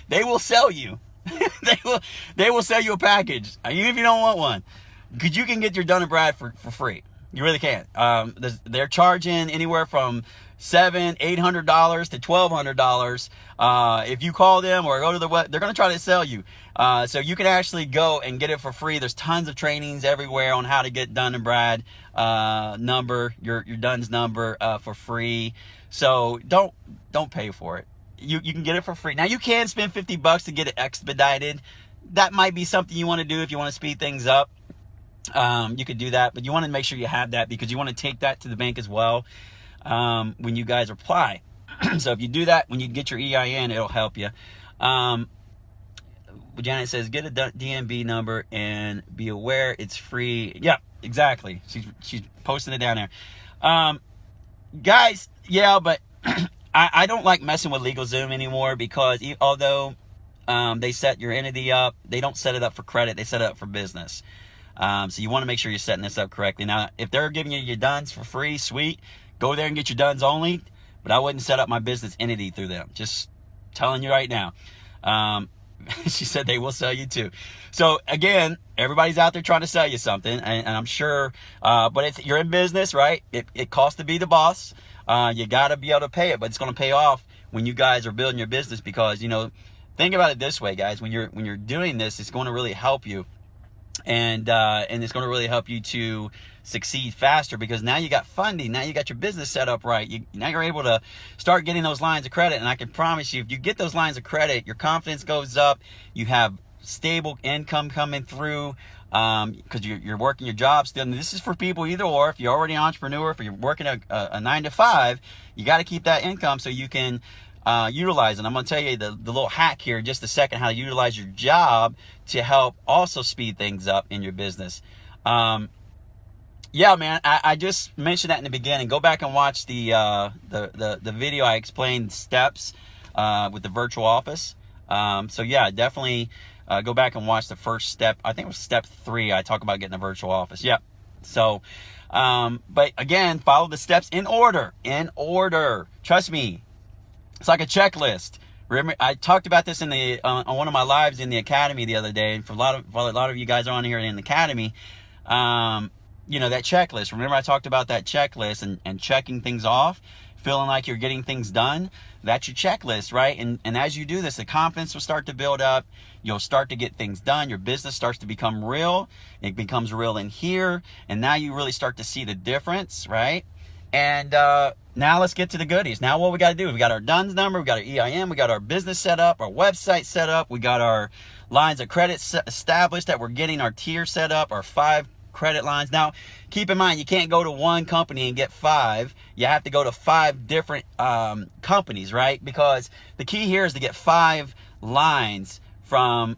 They will sell you. they will sell you a package, even if you don't want one, because you can get your Dun & Brad for free. You really can. They're charging anywhere from $700-800 to $1,200. If you call them or go to the web, they're going to try to sell you. So you can actually go and get it for free. There's tons of trainings everywhere on how to get Dun & Brad number, your Dun's number for free. So don't pay for it. You can get it for free. Now you can spend $50 to get it expedited. That might be something you want to do if you want to speed things up. You could do that, but you want to make sure you have that because you want to take that to the bank as well when you guys apply. So if you do that, when you get your EIN, it'll help you. Janet says, get a DNB number and be aware it's free. Yeah, exactly. She's posting it down there. Guys, yeah, but I don't like messing with LegalZoom anymore because although they set your entity up, they don't set it up for credit. They set it up for business. So you want to make sure you're setting this up correctly. Now, if they're giving you your DUNS for free, sweet. Go there and get your DUNS only. But I wouldn't set up my business entity through them. Just telling you right now. She said they will sell you too. So again, everybody's out there trying to sell you something, and I'm sure, but you're in business, right? It costs to be the boss. You got to be able to pay it, but it's going to pay off when you guys are building your business because, think about it this way, guys. When you're doing this, it's going to really help you. And it's going to really help you to succeed faster because now you got funding. Now you got your business set up right. Now you're able to start getting those lines of credit. And I can promise you, if you get those lines of credit, your confidence goes up. You have stable income coming through because you're working your job still. And this is for people either or. If you're already an entrepreneur, if you're working a 9-to-5, you got to keep that income so you can utilize it. I'm going to tell you the little hack here in just a second, how to utilize your job to help also speed things up in your business. Yeah, man, I just mentioned that in the beginning. Go back and watch the video. I explained steps with the virtual office. So yeah, definitely go back and watch the first step. I think it was step 3. I talk about getting a virtual office. Yeah. So, but again, follow the steps in order. Trust me. It's like a checklist. Remember, I talked about this in on one of my lives in the academy the other day. And for a lot of you guys on here in the academy, that checklist. Remember, I talked about that checklist and checking things off, feeling like you're getting things done. That's your checklist, right? And as you do this, the confidence will start to build up. You'll start to get things done. Your business starts to become real. It becomes real in here, and now you really start to see the difference, right? And now let's get to the goodies. Now what we got to do, we got our DUNS number, we got our EIN, we got our business set up, our website set up, we got our lines of credit established that we're getting our tier set up, our 5 credit lines. Now, keep in mind, you can't go to one company and get 5. You have to go to 5 different companies, right? Because the key here is to get 5 lines from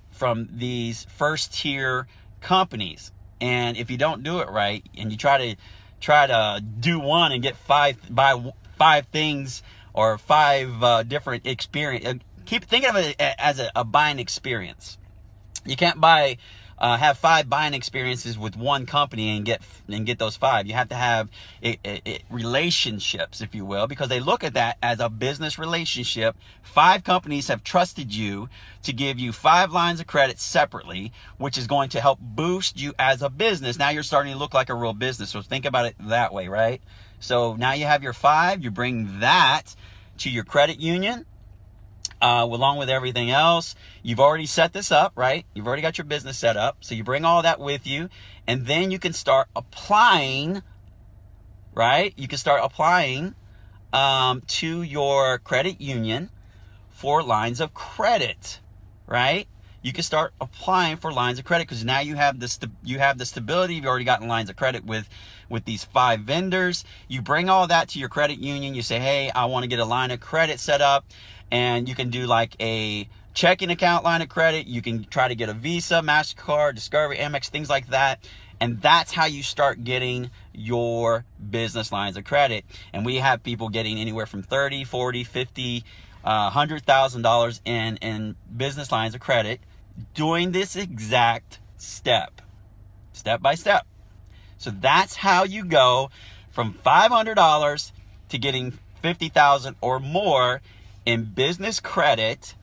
these first tier companies. And if you don't do it right and you try to do one and get 5 things or 5 different experience. Keep thinking of it as a buying experience. You can't have 5 buying experiences with one company and get those 5. You have to have relationships, if you will, because they look at that as a business relationship. 5 companies have trusted you to give you 5 lines of credit separately, which is going to help boost you as a business. Now you're starting to look like a real business. So think about it that way, right? So now you have your 5, you bring that to your credit union. Along with everything else, you've already set this up, right? You've already got your business set up. So you bring all that with you, and then you can start applying, right? You can start applying to your credit union for lines of credit, right? You can start applying for lines of credit because now you have the stability. You've already gotten lines of credit with these 5 vendors. You bring all that to your credit union. You say, hey, I want to get a line of credit set up. And you can do like a checking account line of credit. You can try to get a Visa, MasterCard, Discovery, Amex, things like that. And that's how you start getting your business lines of credit. And we have people getting anywhere from $30, $40, $50, $100,000 in business lines of credit doing this exact step by step. So that's how you go from $500 to getting $50,000 or more in business credit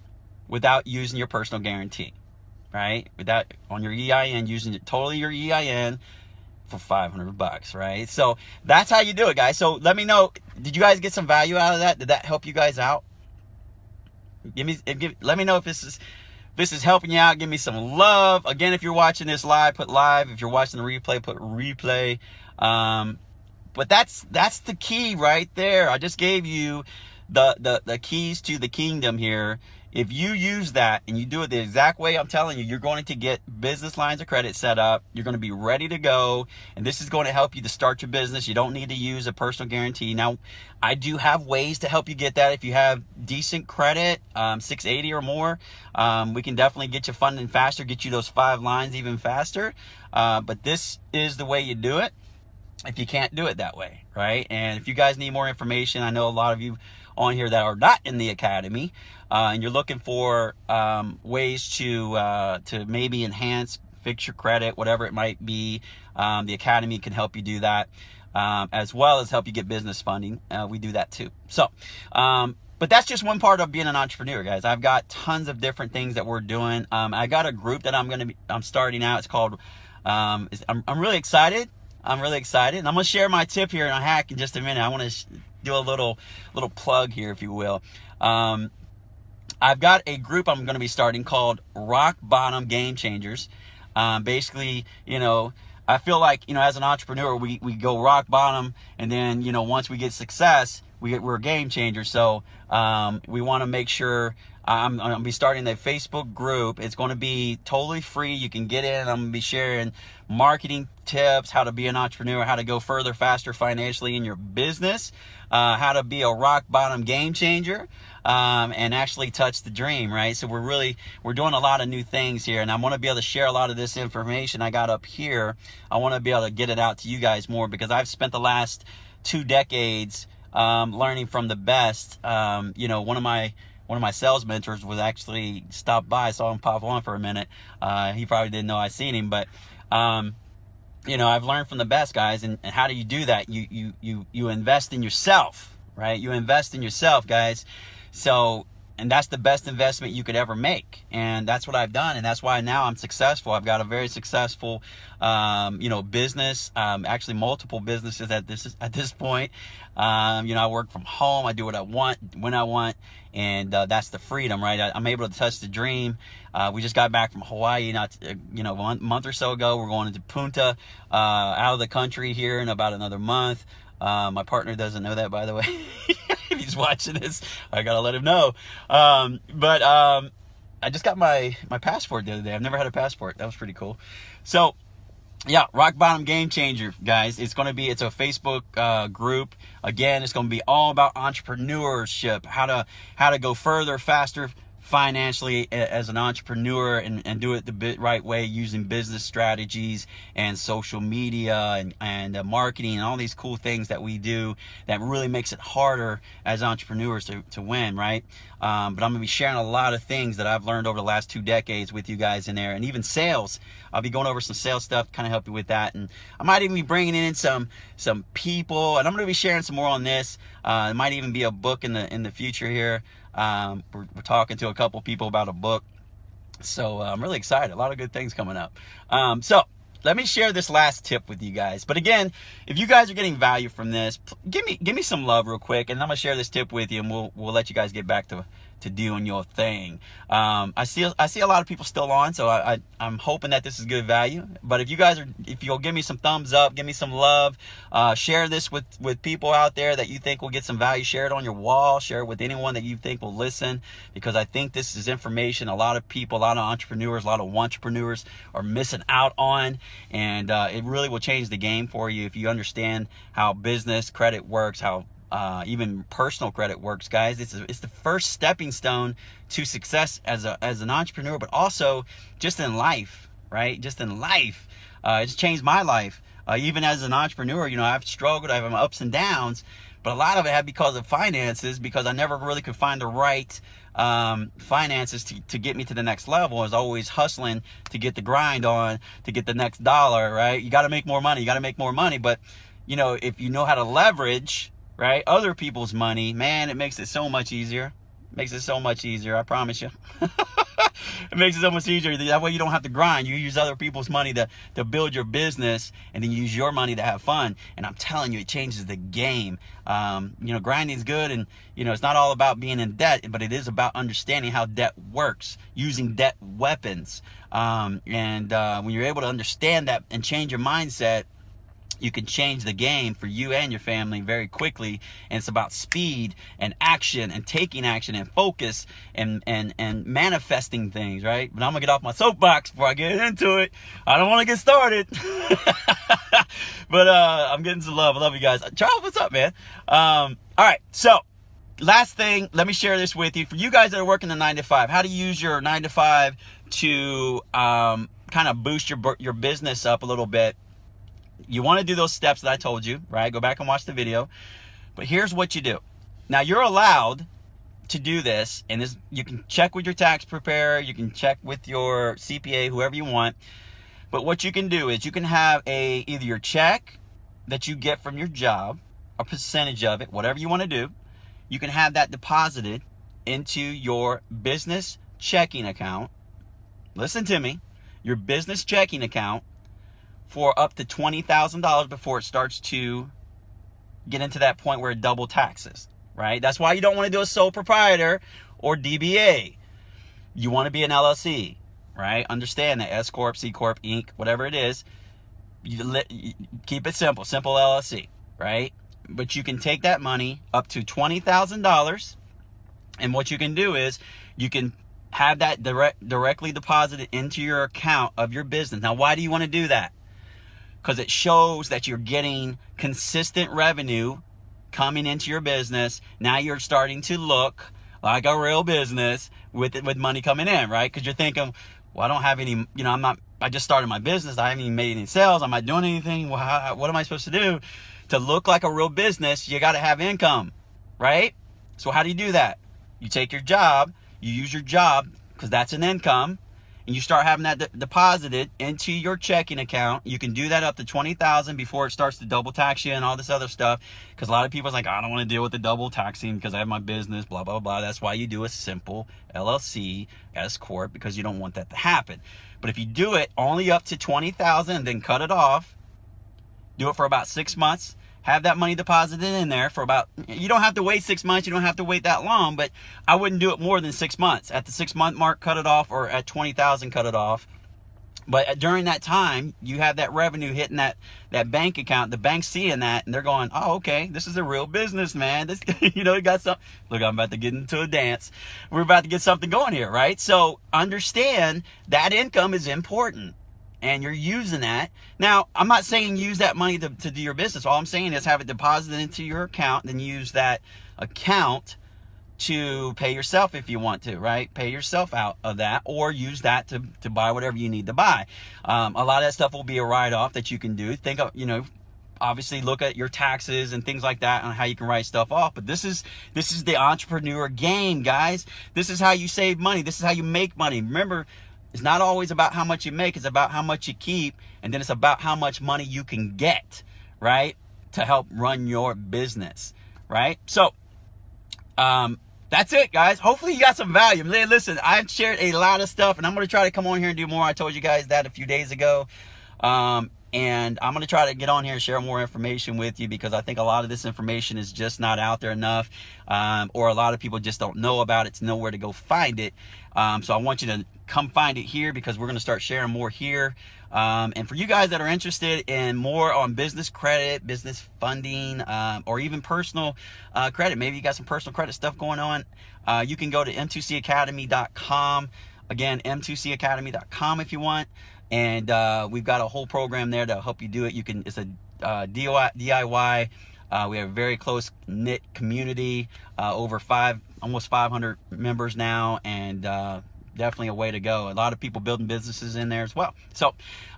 without using your personal guarantee. Right? Without on your EIN, using it totally your EIN for $500, right? So that's how you do it, guys. So let me know, did you guys get some value out of that? Did that help you guys out? Let me know if this is helping you out. Give me some love. Again, if you're watching this live, put live. If you're watching the replay, put replay. But that's the key right there. I just gave you the keys to the kingdom here. If you use that and you do it the exact way I'm telling you, you're going to get business lines of credit set up. You're going to be ready to go. And this is going to help you to start your business. You don't need to use a personal guarantee. Now, I do have ways to help you get that. If you have decent credit, 680 or more, we can definitely get you funding faster, get you those 5 lines even faster. But this is the way you do it if you can't do it that way, right? And if you guys need more information, I know a lot of you on here that are not in the academy, and you're looking for ways to maybe enhance, fix your credit, whatever it might be, the academy can help you do that, as well as help you get business funding. We do that too. So, but that's just one part of being an entrepreneur, guys. I've got tons of different things that we're doing. I got a group that I'm starting out. It's called. I'm really excited. I'm really excited, and I'm gonna share my tip here and a hack in just a minute. I want to do a little plug here, if you will. I've got a group I'm going to be starting called Rock Bottom Game Changers. Basically, I feel like, as an entrepreneur, we go rock bottom, and then, once we get success, we're game changers. So we want to make sure I'm going to be starting a Facebook group. It's going to be totally free. You can get in. I'm going to be sharing marketing tips, how to be an entrepreneur, how to go further, faster financially in your business, how to be a rock bottom game changer, and actually touch the dream, right? So we're doing a lot of new things here, and I want to be able to share a lot of this information I got up here. I want to be able to get it out to you guys more, because I've spent the last 2 decades learning from the best. One of my sales mentors was actually stopped by. I saw him pop on for a minute. He probably didn't know I seen him, but I've learned from the best, guys. And how do you do that? You invest in yourself, right? You invest in yourself, guys. So, and that's the best investment you could ever make. And that's what I've done. And that's why now I'm successful. I've got a very successful, business, actually multiple businesses at this point. I work from home. I do what I want, when I want. And that's the freedom, right? I'm able to touch the dream. We just got back from Hawaii, a month or so ago. We're going into Punta, out of the country here in about another month. My partner doesn't know that, by the way. If he's watching this, I gotta let him know. But I just got my passport the other day. I've never had a passport. That was pretty cool. So, yeah, Rock Bottom Game Changer, guys. It's a Facebook group. Again, it's going to be all about entrepreneurship, how to go further, faster financially as an entrepreneur, and do it the right way, using business strategies and social media and marketing and all these cool things that we do that really makes it harder as entrepreneurs to win, right? But I'm going to be sharing a lot of things that I've learned over the last 2 decades with you guys in there, and even sales. I'll be going over some sales stuff, kind of help you with that, and I might even be bringing in some people, and I'm going to be sharing some more on this. It might even be a book in the future here. We're talking to a couple people about a book, so I'm really excited. A lot of good things coming up. So let me share this last tip with you guys. But again, if you guys are getting value from this, give me some love real quick, and I'm gonna share this tip with you, and we'll let you guys get back to doing your thing. I see a lot of people still on, so I'm hoping that this is good value. But if you'll give me some thumbs up, give me some love, share this with people out there that you think will get some value. Share it on your wall, share it with anyone that you think will listen, because I think this is information a lot of people, a lot of entrepreneurs, a lot of entrepreneurs are missing out on, and it really will change the game for you if you understand how business credit works, how even personal credit works, guys. It's the first stepping stone to success as an entrepreneur, but also just in life, right? Just in life. It's changed my life. Even as an entrepreneur, I've struggled, I have my ups and downs, but a lot of it had because of finances, because I never really could find the right finances to get me to the next level. I was always hustling to get the grind on, to get the next dollar, right? You got to make more money. But, if you know how to leverage, right, other people's money, man, it makes it so much easier. I promise you. It makes it so much easier. That way you don't have to grind. You use other people's money to build your business, and then you use your money to have fun. And I'm telling you, it changes the game. Grinding is good, and it's not all about being in debt, but it is about understanding how debt works, using debt weapons. When you're able to understand that and change your mindset, you can change the game for you and your family very quickly. And it's about speed and action and taking action and focus and manifesting things, right? But I'm gonna get off my soapbox before I get into it. I don't want to get started. But I'm getting some love. I love you guys. Charles, what's up, man? All right, so last thing, let me share this with you. For you guys that are working the 9 to 5, how to use your 9 to 5 to kind of boost your business up a little bit. You want to do those steps that I told you, right? Go back and watch the video. But here's what you do. Now, you're allowed to do this, and you can check with your tax preparer, you can check with your CPA, whoever you want. But what you can do is you can have either your check that you get from your job, a percentage of it, whatever you want to do. You can have that deposited into your business checking account. Listen to me. Your business checking account for up to $20,000 before it starts to get into that point where it double taxes, right? That's why you don't want to do a sole proprietor or DBA. You want to be an LLC, right? Understand that S Corp, C Corp, Inc., whatever it is, you keep it simple LLC, right? But you can take that money up to $20,000, and what you can do is you can have that directly deposited into your account of your business. Now, why do you want to do that? Because it shows that you're getting consistent revenue coming into your business. Now you're starting to look like a real business with money coming in, right? Because you're thinking, well, I don't have any, I just started my business. I haven't even made any sales. I'm not doing anything. Well, what am I supposed to do? To look like a real business, you got to have income, right? So how do you do that? You take your job, you use your job, because that's an income, and you start having that deposited into your checking account. You can do that up to $20,000 before it starts to double tax you and all this other stuff. Because a lot of people's like, I don't want to deal with the double taxing because I have my business, blah, blah, blah. That's why you do a simple LLC, S Corp, because you don't want that to happen. But if you do it only up to $20,000 and then cut it off, do it for about 6 months, have that money deposited in there for about, you don't have to wait 6 months, you don't have to wait that long, but I wouldn't do it more than 6 months. At the 6 month mark, cut it off, or at 20,000, cut it off. But during that time, you have that revenue hitting that bank account, the bank's seeing that, and they're going, oh, okay, this is a real business, man. This, you got something. Look, I'm about to get into a dance. We're about to get something going here, right? So understand that income is important. And you're using that. Now, I'm not saying use that money to do your business. All I'm saying is have it deposited into your account, then use that account to pay yourself if you want to, right? Pay yourself out of that, or use that to buy whatever you need to buy. A lot of that stuff will be a write-off that you can do. Think of, obviously look at your taxes and things like that on how you can write stuff off. But this is the entrepreneur game, guys. This is how you save money. This is how you make money. Remember, it's not always about how much you make. It's about how much you keep. And then it's about how much money you can get, right? To help run your business, right? So, that's it, guys. Hopefully you got some value. Listen, I've shared a lot of stuff, and I'm going to try to come on here and do more. I told you guys that a few days ago. And I'm going to try to get on here and share more information with you, because I think a lot of this information is just not out there enough, or a lot of people just don't know about it, to know where to go find it. So I want you to come find it here, because we're going to start sharing more here. And for you guys that are interested in more on business credit, business funding, or even personal credit, maybe you got some personal credit stuff going on, you can go to m2cacademy.com. Again, m2cacademy.com if you want. And we've got a whole program there to help you do it. It's a DIY We have a very close knit community, almost 500 members now, and definitely a way to go. A lot of people building businesses in there as well. So,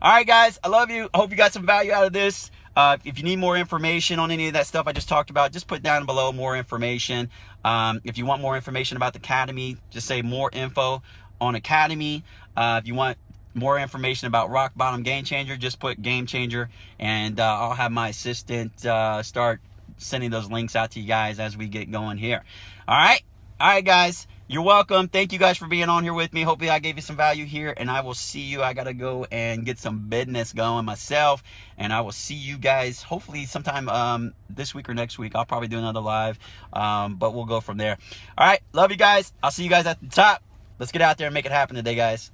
all right, guys, I love you. I hope you got some value out of this. If you need more information on any of that stuff I just talked about, just put down below more information. If you want more information about the Academy, just say more info on Academy. If you want more information about Rock Bottom Game Changer, just put Game Changer, and I'll have my assistant start sending those links out to you guys as we get going here. All right, guys. You're welcome. Thank you guys for being on here with me. Hopefully I gave you some value here, and I will see you. I got to go and get some business going myself, and I will see you guys hopefully sometime this week or next week. I'll probably do another live, but we'll go from there. All right. Love you guys. I'll see you guys at the top. Let's get out there and make it happen today, guys.